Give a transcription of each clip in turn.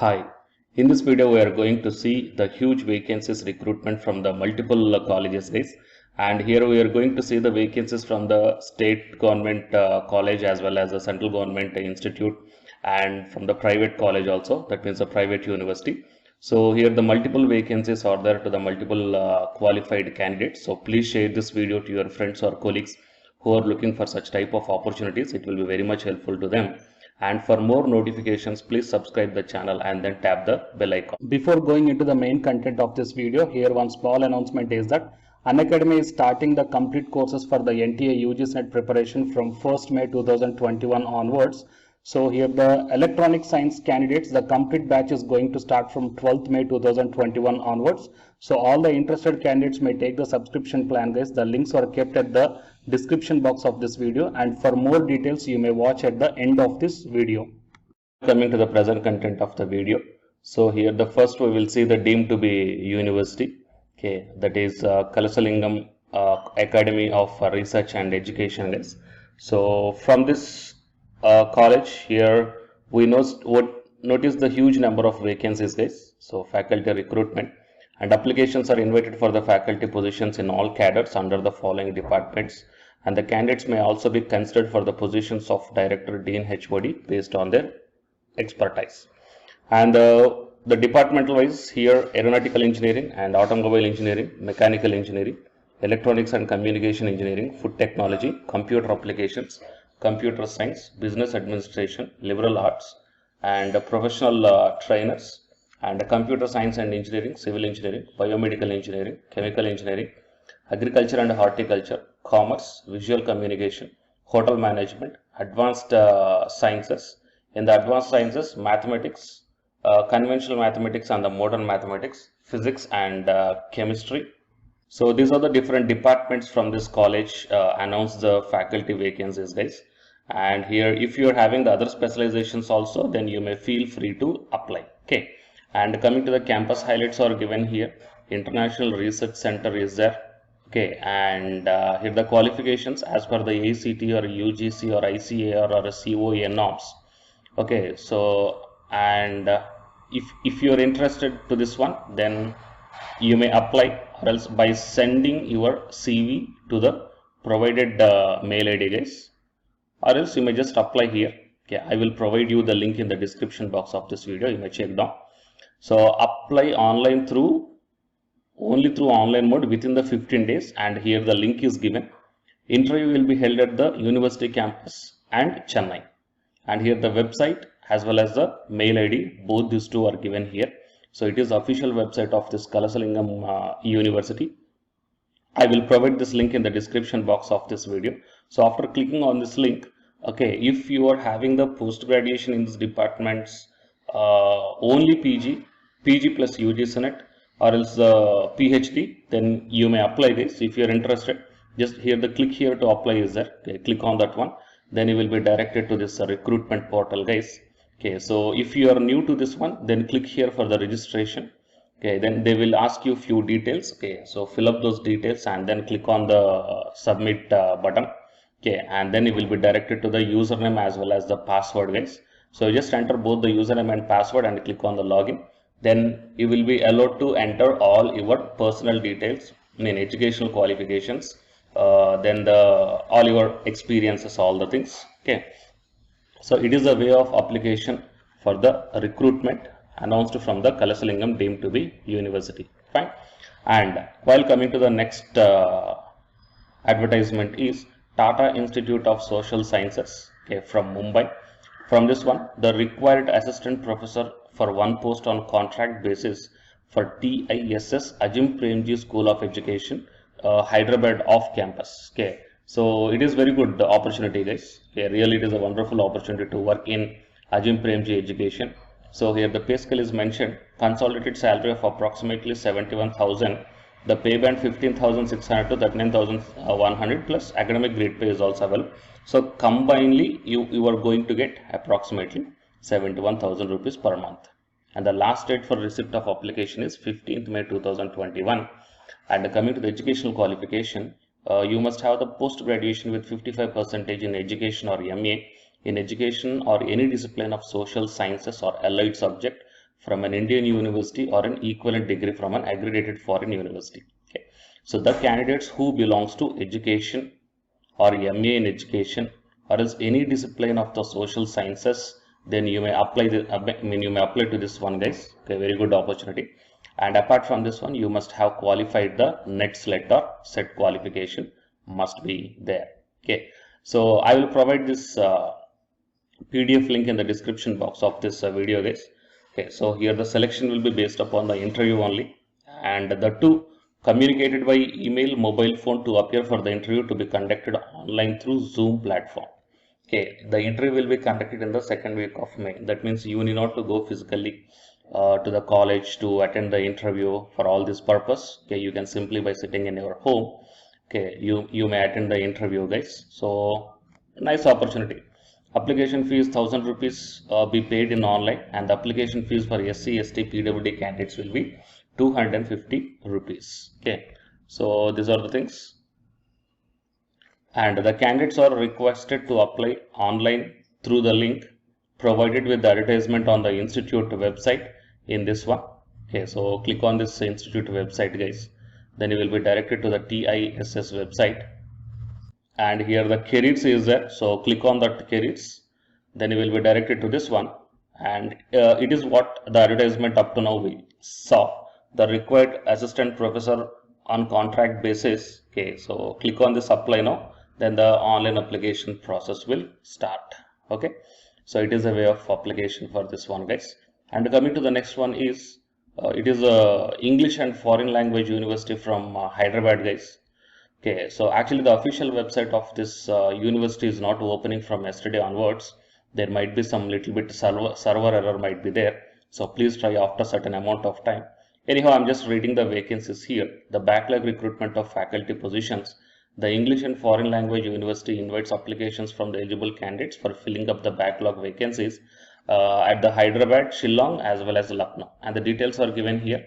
Hi, in this video we are going to see the huge vacancies recruitment from the multiple colleges guys, and here we are going to see the vacancies from the state government college as well as the central government institute and from the private college also, that means a private university. So here the multiple vacancies are there to the multiple qualified candidates. So please share this video to your friends or colleagues who are looking for such type of opportunities. It will be very much helpful to them. And for more notifications, please subscribe the channel and then tap the bell icon. Before going into the main content of this video, here one small announcement is that Unacademy is starting the complete courses for the NTA UGC NET preparation from 1st May 2021 onwards. So here the electronic science candidates, the complete batch is going to start from 12th May 2021 onwards. So all the interested candidates may take the subscription plan guys. The links are kept at the description box of this video, and for more details you may watch at the end of this video. Coming to the present content of the video. So here the first we will see the deemed to be university. Okay, that is Kalasalingam Academy of Research and Education guys. So from this college here we notice the huge number of vacancies guys. So faculty recruitment and applications are invited for the faculty positions in all cadres under the following departments, and the candidates may also be considered for the positions of director, dean, HOD based on their expertise. And the departmental wise here, aeronautical engineering and automobile engineering, mechanical engineering, electronics and communication engineering, food technology, computer applications, computer science, business administration, liberal arts, and professional trainers, and computer science and engineering, civil engineering, biomedical engineering, chemical engineering, agriculture and horticulture, commerce, visual communication, hotel management, advanced sciences. In the advanced sciences, mathematics, conventional mathematics and the modern mathematics, physics and chemistry. So these are the different departments from this college announce the faculty vacancies guys. And here if you are having the other specializations also, then you may feel free to apply. Okay. And coming to the campus highlights are given here. International Research Center is there. Okay, and here the qualifications as per the ACT or UGC or ICAR or COE norms. Okay, so and if you are interested to this one, then you may apply, or else by sending your CV to the provided mail ID guys, or else you may just apply here. Okay, I will provide you the link in the description box of this video. You may check down. So apply online only through online mode within the 15 days, and here the link is given. Interview will be held at the university campus and Chennai, and here the website as well as the mail ID, both these two are given here. So it is official website of this Kalasalingam University. I will provide this link in the description box of this video. So after clicking on this link, okay, if you are having the post graduation in these departments, only PG plus UGC NET or else the PhD, then you may apply this. If you are interested, just here the click here to apply is there. Okay, click on that one, then you will be directed to this recruitment portal guys. Okay, so if you are new to this one, then click here for the registration. Okay, then they will ask you few details. Okay, so fill up those details and then click on the submit button. Okay, and then you will be directed to the username as well as the password guys. So just enter both the username and password and click on the login. Then you will be allowed to enter all your personal details, educational qualifications, then all your experiences, all the things. Okay, so it is a way of application for the recruitment announced from the Kalasalingam deemed to be university. Fine. And while coming to the next advertisement is Tata Institute of Social Sciences, okay, from Mumbai. From this one, the required assistant professor for one post on contract basis for TISS Ajim Premji School of Education, Hyderabad off campus. Okay, so it is very good opportunity guys. Okay, really it is a wonderful opportunity to work in Ajim Premji Education. So here the pay scale is mentioned, consolidated salary of approximately 71,000, the pay band 15,600 to 39,100 plus academic grade pay is also available. So combinedly you are going to get approximately 71,000 rupees per month, and the last date for receipt of application is 15th May 2021. And coming to the educational qualification, you must have the post graduation with 55% in education or MA in education or any discipline of social sciences or allied subject from an Indian university or an equivalent degree from an accredited foreign university. Okay. So the candidates who belongs to education or MA in education or else any discipline of the social sciences, then you may apply you may apply to this one, guys. Okay, very good opportunity. And apart from this one, you must have qualified the NET SLET or SET qualification must be there. Okay, so I will provide this PDF link in the description box of this video, guys. Okay, so here the selection will be based upon the interview only, and the two communicated by email, mobile phone to appear for the interview to be conducted online through Zoom platform. Okay, the interview will be conducted in the second week of May. That means you need not to go physically to the college to attend the interview for all this purpose. Okay, you can simply by sitting in your home. Okay, you may attend the interview, guys. So nice opportunity. Application fees 1000 rupees be paid in online, and the application fees for SC, ST, PWD candidates will be 250 rupees. Okay, so these are the things, and the candidates are requested to apply online through the link provided with the advertisement on the institute website in this one. Okay, so click on this institute website, guys. Then you will be directed to the TISS website, and here the careers is there. So click on that careers, then you will be directed to this one, and it is what the advertisement up to now we saw, the required assistant professor on contract basis. Okay, so click on this apply now, then the online application process will start. Okay, so it is a way of application for this one, guys. And coming to the next one is it is a English and foreign language university from Hyderabad, guys. Okay, so actually the official website of this university is not opening from yesterday onwards. There might be some little bit server error might be there. So please try after certain amount of time. Anyhow, I'm just reading the vacancies here. The backlog recruitment of faculty positions. The English and Foreign Language University invites applications from the eligible candidates for filling up the backlog vacancies at the Hyderabad, Shillong as well as Lucknow. And the details are given here.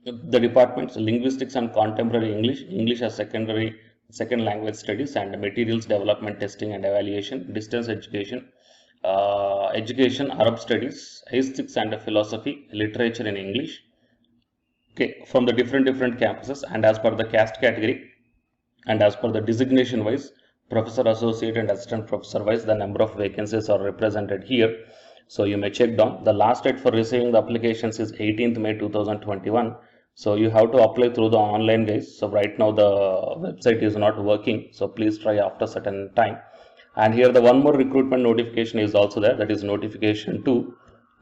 The departments: linguistics and contemporary English, English as second language studies, and materials development, testing and evaluation, distance education, education, Arab studies, aesthetics and philosophy, literature in English. Okay, from the different campuses, and as per the caste category and as per the designation wise, professor, associate and assistant professor wise, the number of vacancies are represented here. So you may check down. The last date for receiving the applications is 18th May 2021. So you have to apply through the online, guys. So right now the website is not working. So please try after certain time. And here the one more recruitment notification is also there. That is notification 2.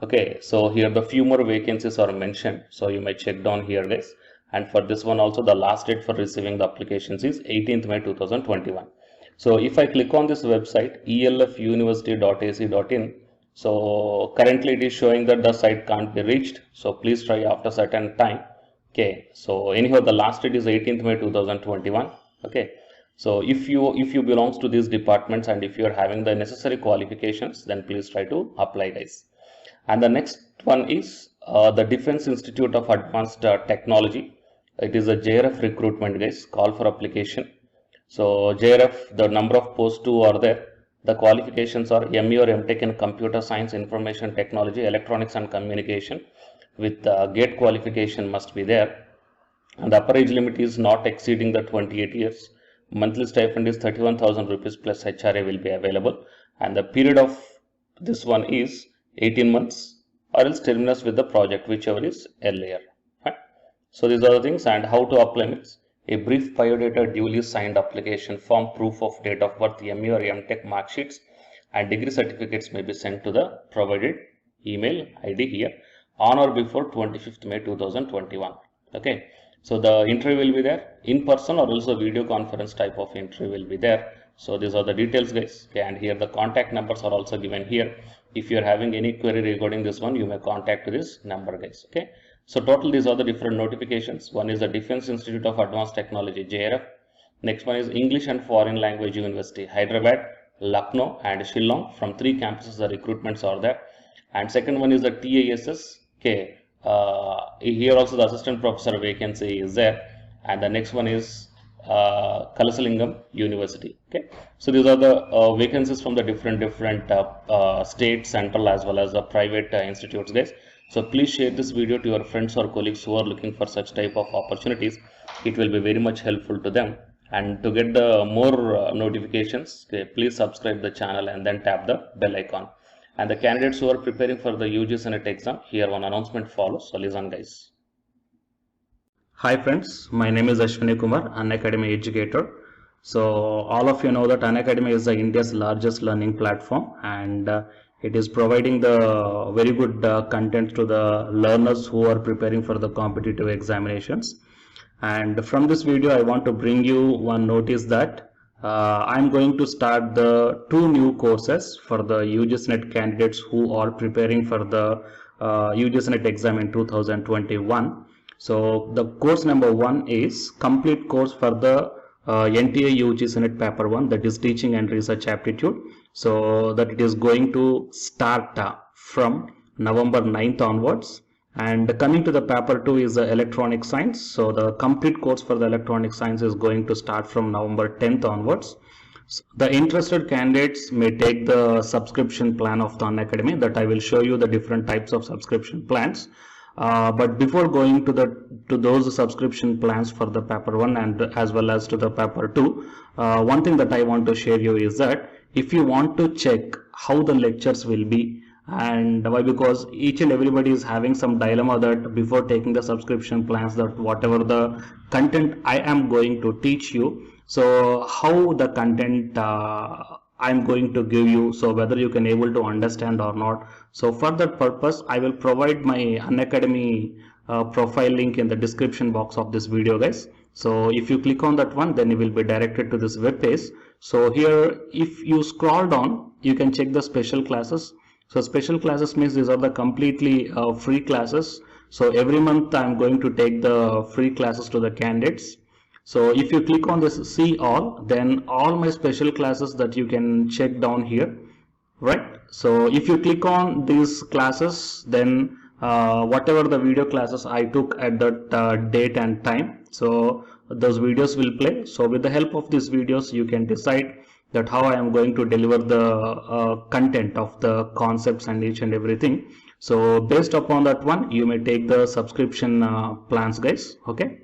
Okay. So here the few more vacancies are mentioned. So you may check down here, guys. And for this one also, the last date for receiving the applications is 18th May 2021. So if I click on this website, elfuniversity.ac.in, so currently it is showing that the site can't be reached. So please try after certain time. Okay. So anyhow, the last date is 18th May 2021. Okay. So if you belongs to these departments and if you are having the necessary qualifications, then please try to apply, guys. And the next one is the Defense Institute of Advanced Technology. It is a JRF recruitment, guys. Call for application. So JRF, the number of posts 2 are there. The qualifications are ME or MTech in Computer Science, Information Technology, Electronics and Communication, with GATE qualification must be there. And the upper age limit is not exceeding the 28 years. Monthly stipend is 31,000 rupees plus HRA will be available. And the period of this one is 18 months or else terminus with the project, whichever is earlier. Right? So these are the things. And how to apply means: a brief biodata, duly signed application form, proof of date of birth, ME or MTech mark sheets and degree certificates may be sent to the provided email ID here on or before 25th May 2021. Okay. So the interview will be there in person or also video conference type of interview will be there. So these are the details, guys. Okay, and here the contact numbers are also given here. If you are having any query regarding this one, you may contact this number, guys. Okay. So total these are the different notifications. One is the Defense Institute of Advanced Technology, JRF. Next one is English and Foreign Language University, Hyderabad, Lucknow and Shillong. From 3 campuses the recruitments are there. And second one is the TISS. Okay. Here also the assistant professor vacancy is there. And the next one is Kalasalingam University. Okay, so these are the vacancies from the different state, central as well as the private institutes, guys. So please share this video to your friends or colleagues who are looking for such type of opportunities. It will be very much helpful to them. And to get the more notifications, okay, please subscribe the channel and then tap the bell icon. And the candidates who are preparing for the UGC NET exam, here one announcement follows. So listen, guys. Hi friends, my name is Ashwini Kumar, Unacademy educator. So all of you know that Unacademy is India's largest learning platform, and it is providing the very good content to the learners who are preparing for the competitive examinations. And from this video I want to bring you one notice that I'm going to start the 2 new courses for the UGC NET candidates who are preparing for the UGC NET exam in 2021. So the course number 1 is complete course for the NTA UGC NET paper 1, that is teaching and research aptitude. So that it is going to start from November 9th onwards. And coming to the paper 2 is the electronic science. So the complete course for the electronic science is going to start from November 10th onwards. So the interested candidates may take the subscription plan of the Unacademy, that I will show you the different types of subscription plans. But before going to those subscription plans for the paper 1 and as well as to the paper 2, one thing that I want to share you is that if you want to check how the lectures will be, and why, because each and everybody is having some dilemma that before taking the subscription plans, that whatever the content I am going to teach you, so how the content I'm going to give you, so whether you can able to understand or not. So for that purpose I will provide my Unacademy profile link in the description box of this video, guys. So if you click on that one, then you will be directed to this web page. So here if you scroll down, you can check the special classes. So special classes means these are the completely free classes. So every month I'm going to take the free classes to the candidates. So if you click on this see all, then all my special classes that you can check down here, right? So if you click on these classes, then whatever the video classes I took at that date and time, so those videos will play. So with the help of these videos you can decide that how I am going to deliver the content of the concepts and each and everything. So based upon that one, you may take the subscription plans, guys. Okay.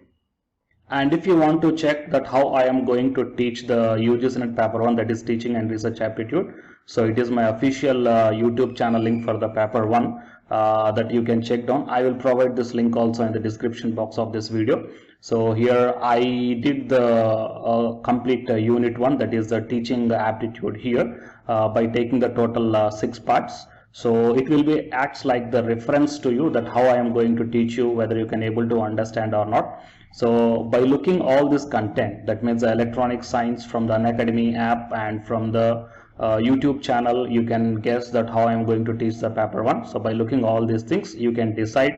And if you want to check that how I am going to teach the UGC NET paper 1, that is teaching and research aptitude, so it is my official YouTube channel link for the paper 1 that you can check down. I will provide this link also in the description box of this video. So here I did the complete unit 1, that is the teaching aptitude here by taking the total 6 parts. So it will be acts like the reference to you that how I am going to teach you, whether you can able to understand or not. So by looking all this content, that means the electronic science from the Unacademy app and from the YouTube channel, you can guess that how I am going to teach the paper 1. So by looking all these things, you can decide